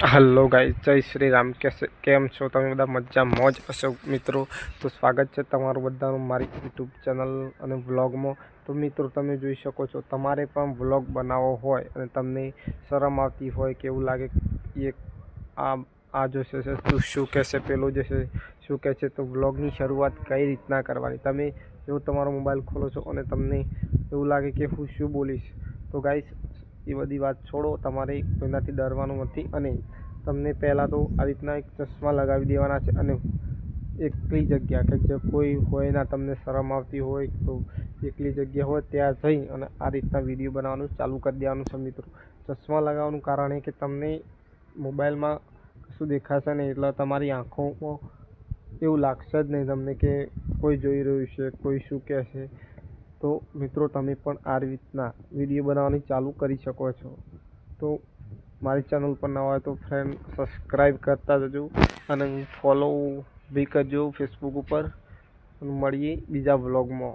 Hello guys, જય શ્રી રામ. કેમ છો તમે બધા? મજા મોજ હશો મિત્રો. તો સ્વાગત છે તમારું બધાનું મારી યુટ્યુબ ચેનલ અને વ્લોગમાં. તો મિત્રો, તમે જોઈ શકો છો, તમારે પણ વ્લોગ બનાવવો હોય અને તમને શરમ આવતી હોય કે એવું લાગે કે આ જોશે છે તું શું કહેશે, પેલો જશે શું કહે છે, તો વ્લોગની શરૂઆત કઈ રીતના કરવાની. તમે જો તમારો મોબાઈલ ખોલો છો અને તમને એવું લાગે કે હું શું બોલીશ, તો ગાઈસ એ બધી વાત છોડો. તમારે કોઈનાથી ડરવાનું નથી અને તમને પહેલાં તો આ રીતના એક ચશ્મા લગાવી દેવાના છે અને એકલી જગ્યા કે જે કોઈ હોય ના, તમને શરમ આવતી હોય તો એકલી જગ્યા હોય ત્યાં જઈ અને આ રીતના વિડીયો બનાવવાનું ચાલુ કરી દેવાનું છે મિત્રો. ચશ્મા લગાવવાનું કારણ એ કે તમને મોબાઈલમાં કશું દેખાશે નહીં, એટલે તમારી આંખોમાં એવું લાગશે જ નહીં તમને કે કોઈ જોઈ રહ્યું છે, કોઈ શું કહેશે. તો મિત્રો, તમે પણ આ રીતના વિડીયો બનાવવાની ચાલુ કરી શકો છો. તો મારી ચેનલ પર નવા હોય તો ફ્રેન્ડ સબસ્ક્રાઈબ કરતા જજો અને ફોલો બી કરજો ફેસબુક ઉપર. મળીએ બીજા વ્લોગમાં.